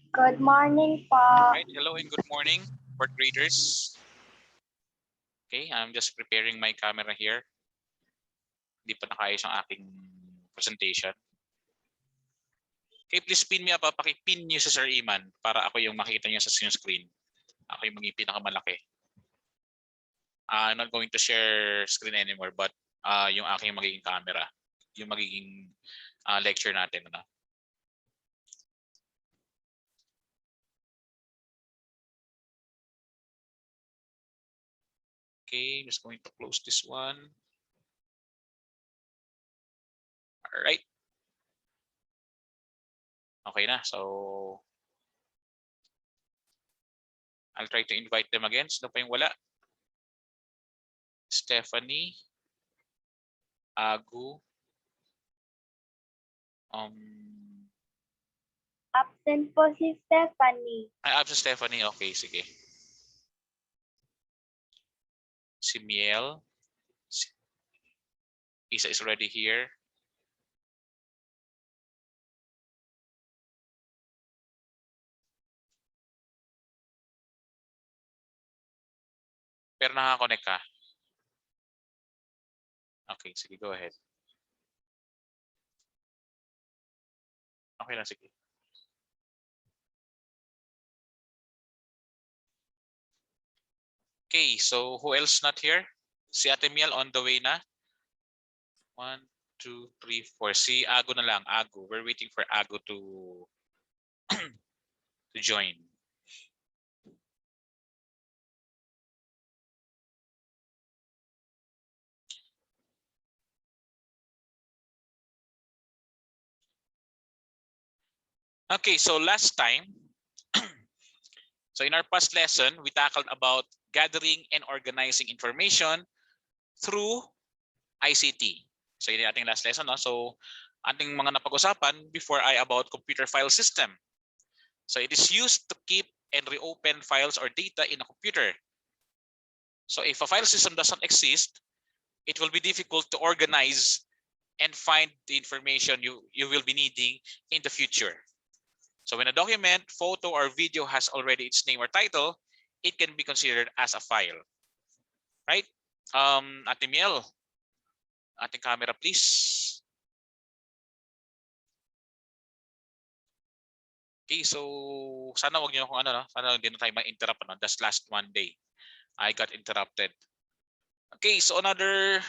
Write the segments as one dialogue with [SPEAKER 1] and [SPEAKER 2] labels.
[SPEAKER 1] Good morning po.
[SPEAKER 2] Right. Hello and good morning, fourth graders. Okay, I'm just preparing my camera here. Hindi pa nakaayos ang aking presentation. Okay, please pin me up. Pakipin niyo sa Sir Yman para ako yung makita niyo sa screen. Ako yung maging pinakamalaki. I'm not going to share screen anymore, but yung aking magiging camera, yung magiging lecture natin. Ano? Okay, just going to close this one. All right. Okay na. So I'll try to invite them again. Sino pa yung wala? Stephanie, Agu,
[SPEAKER 1] Absent po si Stephanie.
[SPEAKER 2] absent Stephanie. Okay, sige. Si Miel. Isa is already here. Pero nakakonect ka. Okay, sige, go ahead. Okay lang, sige. Okay, so who else not here? Si Ate Miel on the way na. 1, 2, 3, 4. Si Ago na lang. Ago. We're waiting for Ago to to join. Okay, so last time, so in our past lesson, we tackled about gathering and organizing information through ICT. So yun yung ating last lesson. No? So ating mga napag-usapan before ay about computer file system. So it is used to keep and reopen files or data in a computer. So if a file system doesn't exist, it will be difficult to organize and find the information you will be needing in the future. So when a document, photo, or video has already its name or title, it can be considered as a file. Right? Ate Miel, ating camera please. Okay, so sana wag niyo kung ano, no? Sana hindi na tayo ma-interrupt. No? That's last Monday. I got interrupted. Okay, so another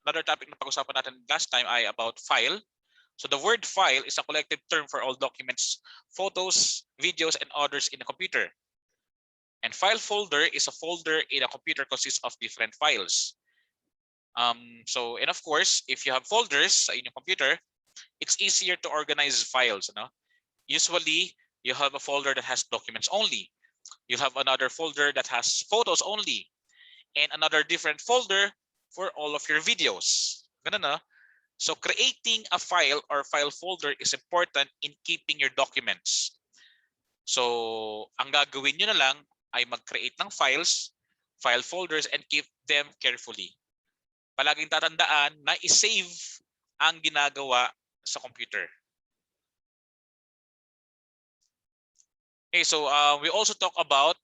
[SPEAKER 2] topic na pag-usapan natin last time ay about file. So the word file is a collective term for all documents, photos, videos, and others in a computer. And file folder is a folder in a computer consists of different files. And of course, if you have folders in your computer, it's easier to organize files. No? Usually, you have a folder that has documents only. You have another folder that has photos only, and another different folder for all of your videos. Ganun, no? So creating a file or file folder is important in keeping your documents. So ang gagawin nyo na lang ay mag-create ng files, file folders, and keep them carefully. Palaging tatandaan na i-save ang ginagawa sa computer. Okay, so we also talk about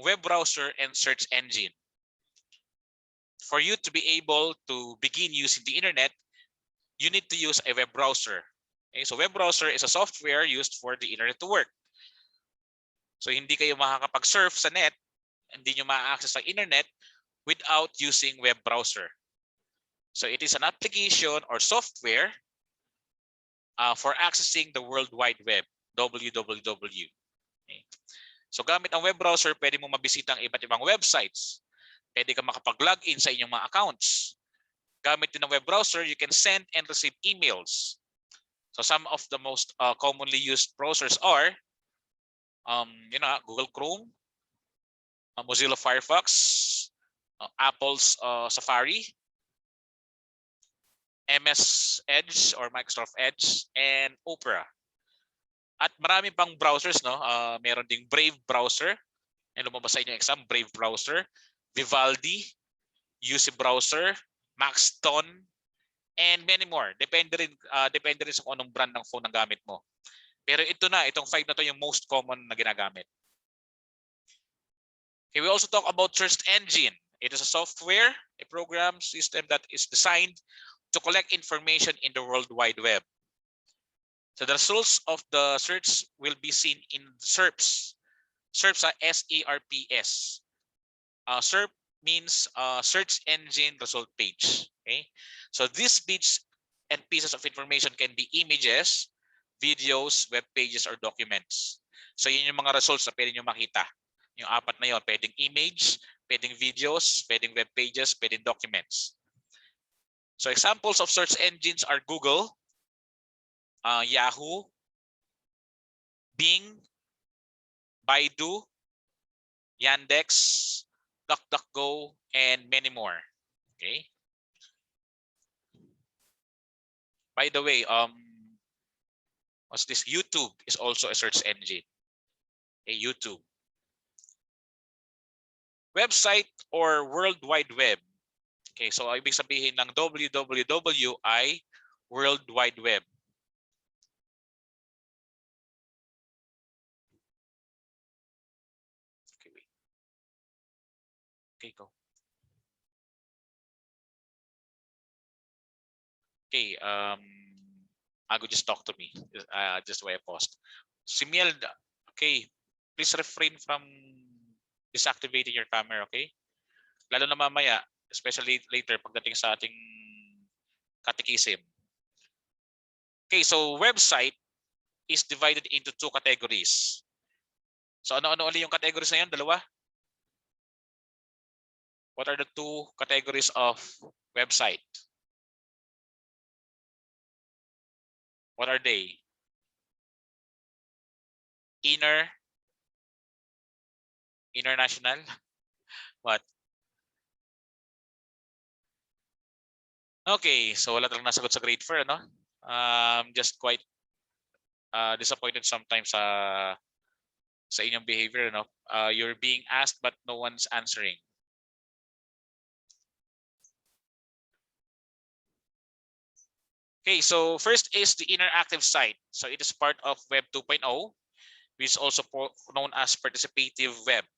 [SPEAKER 2] web browser and search engine. For you to be able to begin using the internet, you need to use a web browser. Okay, so web browser is a software used for the internet to work. So hindi kayo makakapag-surf sa net, hindi nyo ma-access ang internet without using web browser. So it is an application or software for accessing the World Wide Web, www. Okay. So gamit ang web browser, pwede mo mabisita ang iba't ibang websites. Pwede ka makapag-login sa inyong mga accounts. Gamit din ng web browser, you can send and receive emails. So some of the most commonly used browsers are Google Chrome, Mozilla Firefox, Apple's Safari, MS Edge or Microsoft Edge, and Opera. At marami pang browsers, no? Meron ding Brave browser. Yung lumabas sa inyong exam, Brave browser, Vivaldi, UC browser, Maxton, and many more. Depende rin sa kung anong brand ng phone ang gamit mo. Pero itong 5 na to yung most common na ginagamit. Okay, we also talk about search engine. It is a software, a program system that is designed to collect information in the World Wide Web. So the results of the search will be seen in SERPs. SERPs are SERPs. SERP means search engine result page. Okay, so these bits and pieces of information can be images, videos, web pages, or documents. So yun yung mga results na pwede nyo makita. Yung 4 na yun, pwedeng image, pwedeng videos, pwedeng web pages, pwedeng documents. So examples of search engines are Google, Yahoo, Bing, Baidu, Yandex, DuckDuckGo, and many more. Okay. By the way, what's this? YouTube is also a search engine. Okay, YouTube. Website or World Wide Web. Okay, so ibig sabihin ng www ay World Wide Web. Okay, wait. Okay, go. Okay, Ago just talk to me. Just why I paused. Si Miel, okay, please refrain from deactivating your camera, okay? Lalo na mamaya, especially later pagdating sa ating catechism. Okay, so website is divided into 2 categories. So ano-ano ulit yung categories na yun? Dalawa? What are the 2 categories of website? What are they? International? What? Okay, so wala talagang nasagot sa grade 4, ano? Just quite disappointed sometimes sa inyong behavior, no? You're being asked but no one's answering. Okay, so first is the interactive site. So it is part of Web 2.0, which is also known as participative web.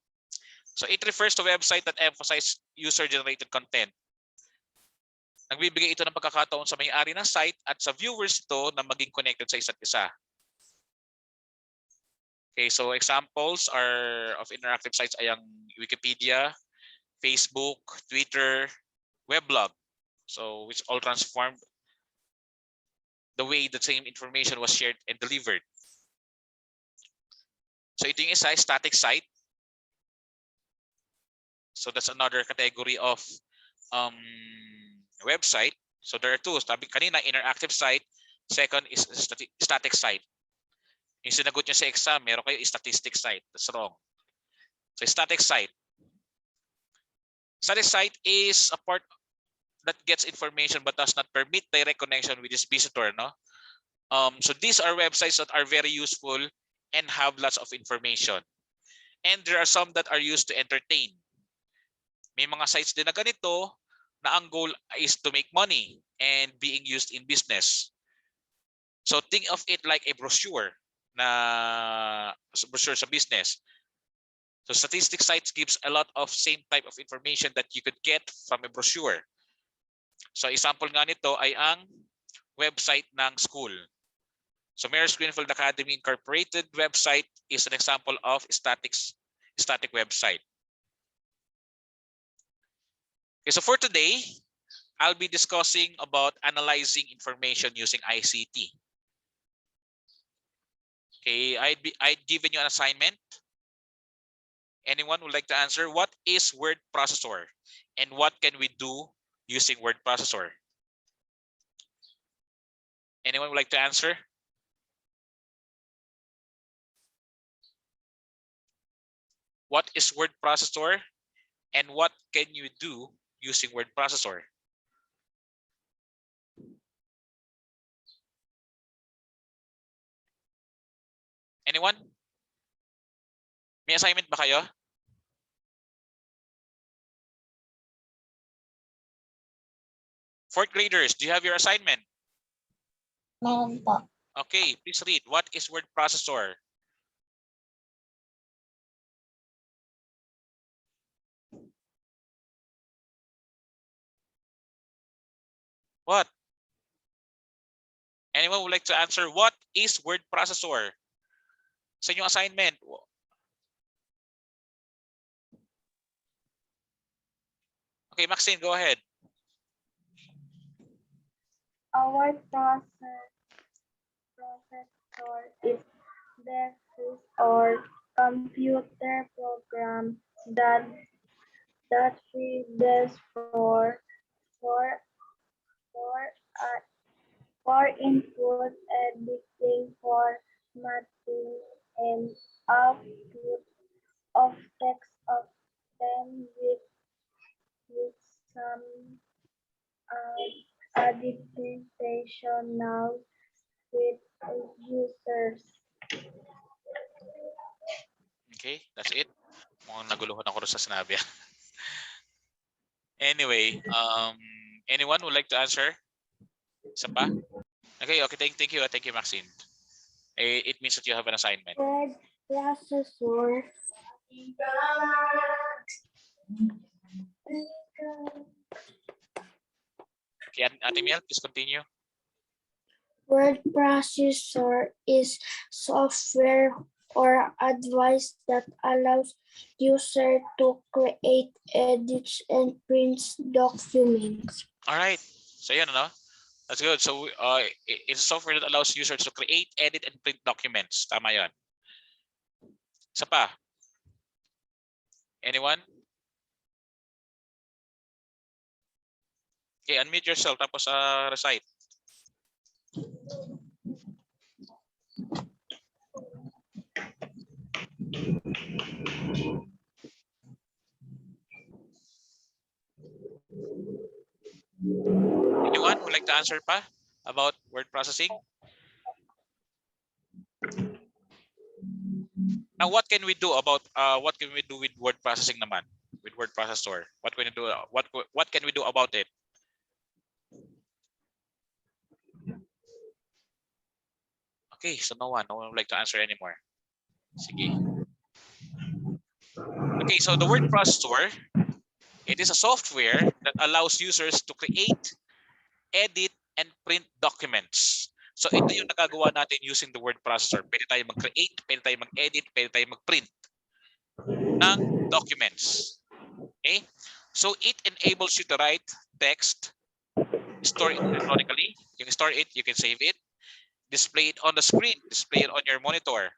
[SPEAKER 2] So it refers to website that emphasize user-generated content. Nagbibigay ito ng pagkakataon sa may-ari ng site at sa viewers ito na maging connected sa isa't isa. Okay, so examples of interactive sites ay ang Wikipedia, Facebook, Twitter, weblog. So which all transformed the way the same information was shared and delivered. So ito yung isa, static site. So that's another category of website. So there are 2. Sabi kanina, interactive site. Second is static site. Yung sinagot nyo sa exam, meron kayo statistic site. That's wrong. So static site. Static site is a part that gets information but does not permit direct connection with its visitor. No? So these are websites that are very useful and have lots of information. And there are some that are used to entertain. May mga sites din na ganito na ang goal is to make money and being used in business. So think of it like a brochure sa business. So statistic sites gives a lot of same type of information that you could get from a brochure. So example nga nito ay ang website ng school. So Mayor's Greenfield Academy Incorporated website is an example of static website. Okay, so for today, I'll be discussing about analyzing information using ICT. Okay, I'd given you an assignment. Anyone would like to answer? What is word processor and what can we do using word processor? Anyone would like to answer? What is word processor and what can you do using word processor? Anyone? May assignment ba kayo? Fourth graders, do you have your assignment?
[SPEAKER 1] Meron po.
[SPEAKER 2] Okay, please read. What is word processor? What? Anyone would like to answer? What is word processor? Sa inyong assignment. Okay, Maxine, go ahead.
[SPEAKER 1] Our processor is the or computer program that reads uh, for input, editing, formatting, and output of text, often with some additional with users.
[SPEAKER 2] Okay, that's it. Mukhang naguluhan ako sa sinabi. Anyway, anyone would like to answer? Isa pa? Okay, thank you, Maxine. It means that you have an assignment.
[SPEAKER 1] Word processor
[SPEAKER 2] Okay, Ate Miel, please continue.
[SPEAKER 1] Word processor is software or device that allows user to create, edit, and print documents.
[SPEAKER 2] All right. So yan, no? That's good. So it's a software that allows users to create, edit, and print documents. Tama yan. Isa pa? Anyone? Okay, unmute yourself tapos recite. Anyone would like to answer pa about word processing? Now, what can we do about with word processing naman? With word processor, what can we do? What can we do about it? Okay, so no one would like to answer anymore. Sige. Okay, so the word processor, it is a software that allows users to create, edit, and print documents. So ito yung nagagawa natin using the word processor. Pwede tayo mag-create, pwede tayo mag-edit, pwede tayo mag-print ng documents. Okay? So it enables you to write text, store it electronically. You can store it, you can save it, display it on the screen, display it on your monitor,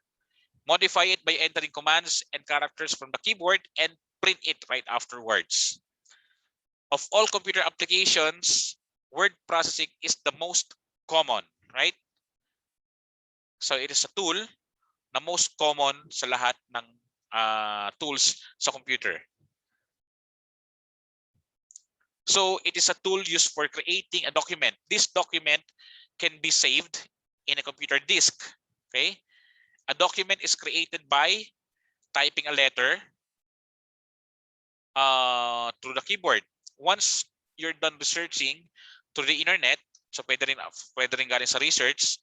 [SPEAKER 2] modify it by entering commands and characters from the keyboard, and print it right afterwards. Of all computer applications, word processing is the most common, right? So it is a tool na most common sa lahat ng tools sa computer. So it is a tool used for creating a document. This document can be saved in a computer disk. Okay? A document is created by typing a letter through the keyboard. Once you're done researching through the internet, so pwede rin galing sa research,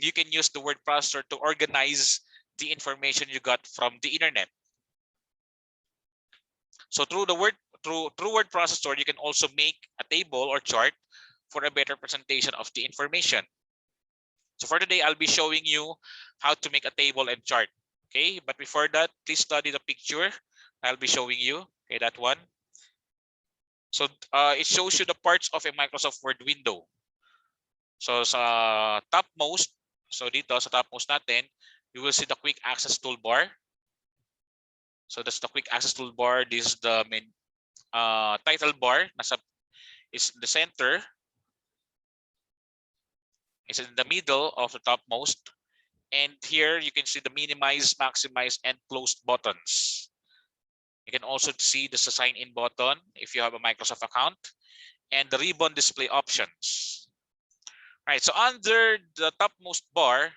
[SPEAKER 2] you can use the word processor to organize the information you got from the internet. So through word processor, you can also make a table or chart for a better presentation of the information. So for today, I'll be showing you how to make a table and chart. Okay, but before that, please study the picture I'll be showing you. Okay, that one. So it shows you the parts of a Microsoft Word window. So sa topmost, so dito sa topmost natin, you will see the quick access toolbar. So that's the quick access toolbar. This is the main title bar. Is the center. It's in the middle of the topmost. And here you can see the minimize, maximize, and close buttons. You can also see the sign in button if you have a Microsoft account, and the ribbon display options. All right, so under the topmost bar,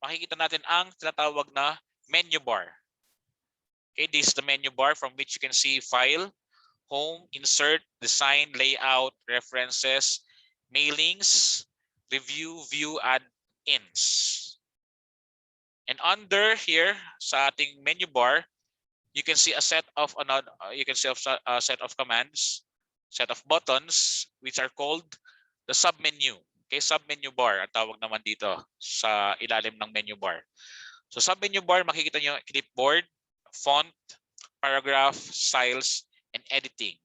[SPEAKER 2] makikita natin ang tinatawag na menu bar. Okay, this is the menu bar from which you can see file, home, insert, design, layout, references, mailings, review, view, add-ins. And under here sa ating menu bar, you can see a set of another you can see a set of commands, set of buttons which are called the submenu. Okay, submenu bar ang tawag naman dito sa ilalim ng menu bar. So submenu bar, makikita nyo clipboard, font, paragraph, styles, and editing.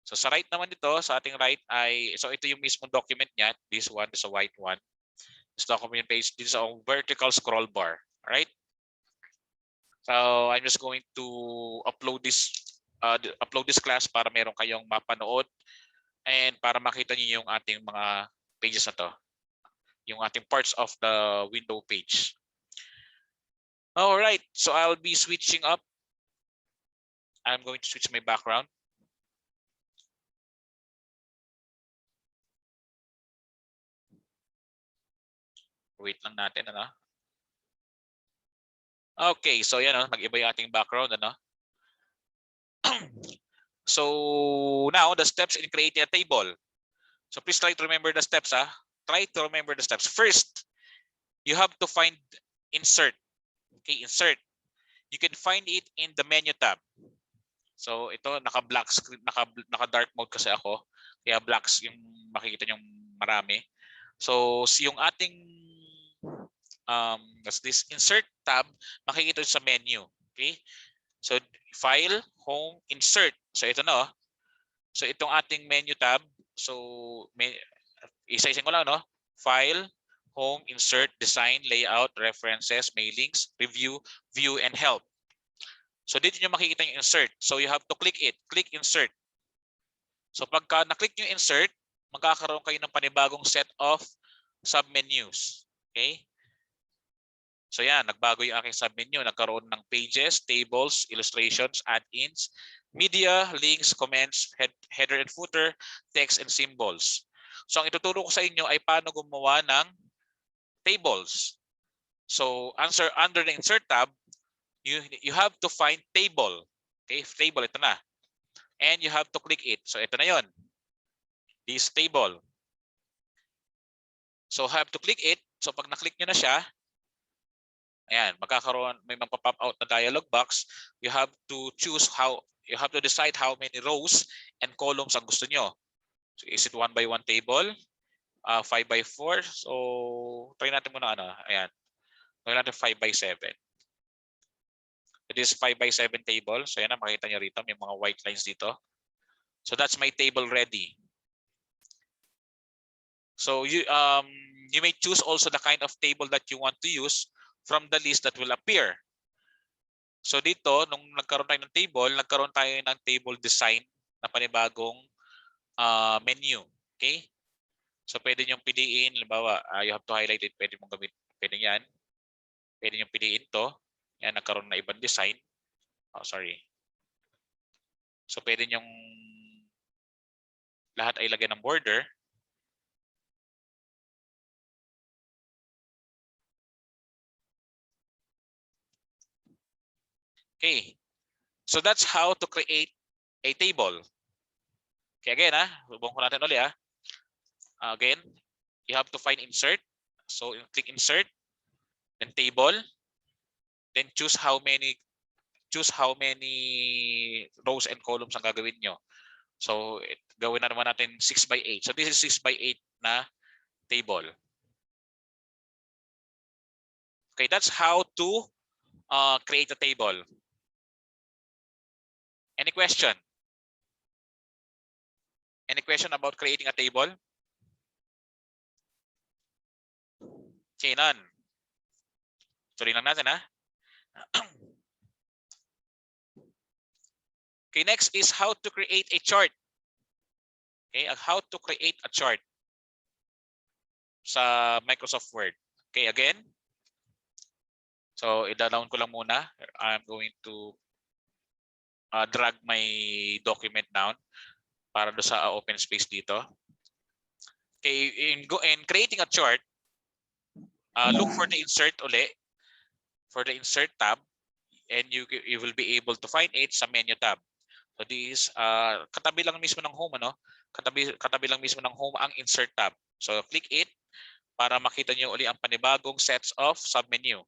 [SPEAKER 2] So sa right naman dito, sa ating right ay, so ito yung mismong document niya. This one is a white one. This document page, this is a vertical scroll bar. Alright? So I'm just going to upload this class para meron kayong mapanood and para makita niyo yung ating mga pages na to. Yung ating parts of the window page. Alright, so I'll be switching up. I'm going to switch my background. Wait lang natin, ano? Okay, so yan, nag-iba yung ating background, ano? So now the steps in creating a table. So please try to remember the steps, ah. Try to remember the steps. First, you have to find insert. Okay, insert. You can find it in the menu tab. So ito naka-black screen, naka-dark mode kasi ako. Kaya blacks yung makikita nyo marami. So yung ating this insert tab, makikita sa menu. Okay? So file, home, insert. So ito na, oh. So itong ating menu tab, so isa-isang ko lang, no? File, home, insert, design, layout, references, mailings, review, view, and help. So dito nyo makikita yung insert. So you have to click it. Click insert. So pagka na-click nyo insert, magkakaroon kayo ng panibagong set of submenus. Okay? So yan, nagbago yung aking submenu. Nagkaroon ng pages, tables, illustrations, add-ins, media, links, comments, header and footer, text, and symbols. So ang ituturo ko sa inyo ay paano gumawa ng tables. So under the insert tab, you have to find table. Okay, table, ito na. And you have to click it. So ito na yon. This table. So have to click it. So pag na-click nyo na siya, ayan, magkakaroon, may magpa-pop out na dialog box. You have to decide how many rows and columns ang gusto nyo. So is it 1 by 1 table? 5 by 4? So try natin muna, ayan. Try natin 5 by 7. It is 5 by 7 table. So yan, makita nyo rito, may mga white lines dito. So that's my table ready. So you may choose also the kind of table that you want to use from the list that will appear. So dito, nung nagkaroon tayo ng table, nagkaroon tayo ng table design na panibagong menu. Okay? So pwede nyo piliin, halimbawa, you have to highlight it, pwede mong gamitin, pwede yan. Pwede nyo piliin to. Yan, nagkaroon na ibang design. Oh, sorry. So pwede nyong lahat ay lagyan ng border. Okay. So that's how to create a table. Okay, again, subukan ko natin ulit, again, you have to find insert. So click insert, then table, then choose how many rows and columns ang gagawin nyo. So gawin na naman natin 6 by 8. So this is 6 by 8 na table. Okay, that's how to create a table. Any question? Any question about creating a table? Okay, none. Tuloy lang natin, Okay, next is how to create a chart. Okay, how to create a chart sa Microsoft Word. Okay, again. So, i-down ko lang muna. I'm going to drag my document down para do sa open space dito. Okay, in creating a chart, look for the insert uli, for the insert tab, and you will be able to find it sa menu tab. So this katabi lang mismo ng home, ano? Katabi lang mismo ng home ang insert tab. So click it para makita niyo uli ang panibagong sets of submenu.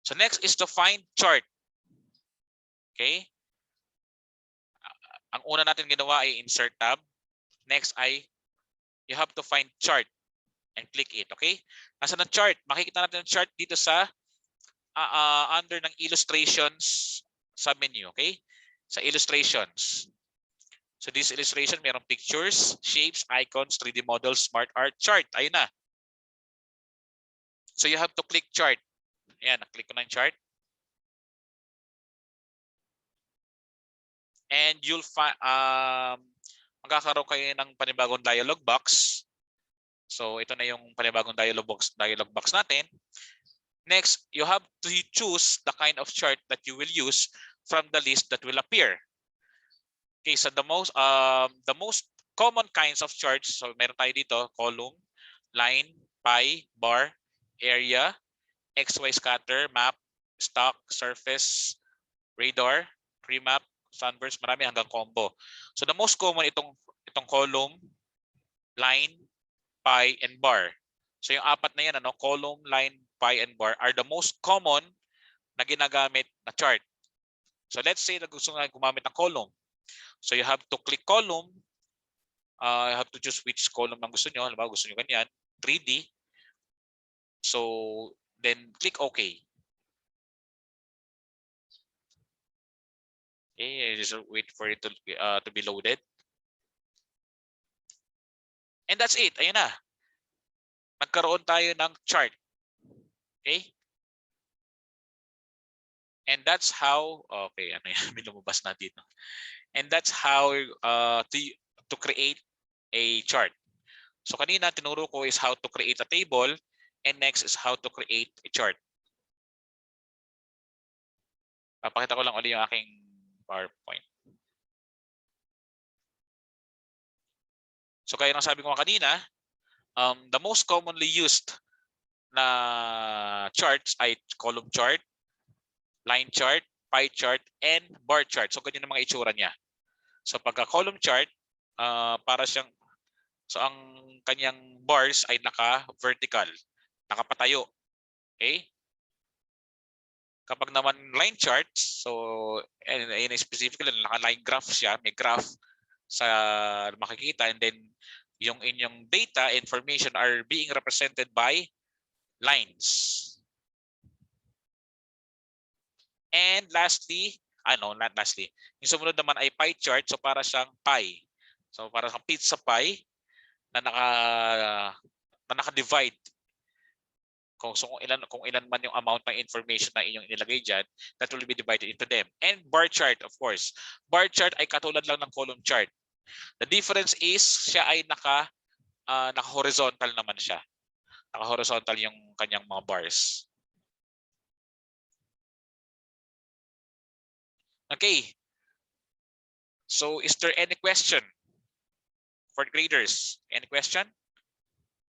[SPEAKER 2] So next is to find chart. Okay? Ang una natin ginawa ay insert tab. Next ay you have to find chart and click it. Okay? Nasa na chart? Makikita natin ang chart dito sa under ng illustrations submenu. Okay? Sa illustrations. So this illustration, mayroong pictures, shapes, icons, 3D models, smart art, chart. Ayun na. So you have to click chart. Ayan, naklik ko na yung chart. And you'll find, magkakaroon kayo ng panibagong dialog box. So ito na yung panibagong dialog box natin. Next, you have to choose the kind of chart that you will use from the list that will appear. Okay, so the most common kinds of charts, so meron tayo dito, column, line, pie, bar, area, XY scatter, map, stock, surface, radar, remap, sunburst, marami hanggang combo. So the most common itong column, line, pie, and bar. So yung apat na yan, ano, column, line, pie, and bar are the most common na ginagamit na chart. So let's say na gusto nga gumamit ng column. So you have to click column. You have to choose which column ang gusto nyo. Halimbawa, gusto nyo ganyan, 3D. So then click OK. Okay, just wait for it to be loaded. And that's it. Ayun na. Nagkaroon tayo ng chart. Okay? And that's how, okay, ano yan, may lumabas na dito. And that's how to create a chart. So kanina tinuro ko is how to create a table, and next is how to create a chart. Papakita ko lang ulit yung aking PowerPoint. So kaya nang sabi ko kanina, the most commonly used na charts ay column chart, line chart, pie chart, and bar chart. So ganyan ang mga itsura niya. So pagka column chart, para siyang, so ang kanyang bars ay naka-vertical, nakapatayo. Okay? Kapag naman line charts, so and specifically naka-line graph siya, may graph sa makikita, and then yung inyong data information are being represented by lines. And lastly, not lastly, yung sumunod naman ay pie chart. So para siyang pie. So para siyang pizza pie na naka-divide. Kung ilan man yung amount ng information na inyong inilagay dyan, that will be divided into them. And bar chart, of course. Bar chart ay katulad lang ng column chart. The difference is siya ay naka-horizontal naman siya. Naka-horizontal yung kanyang mga bars. Okay. So is there any question for graders? Any question?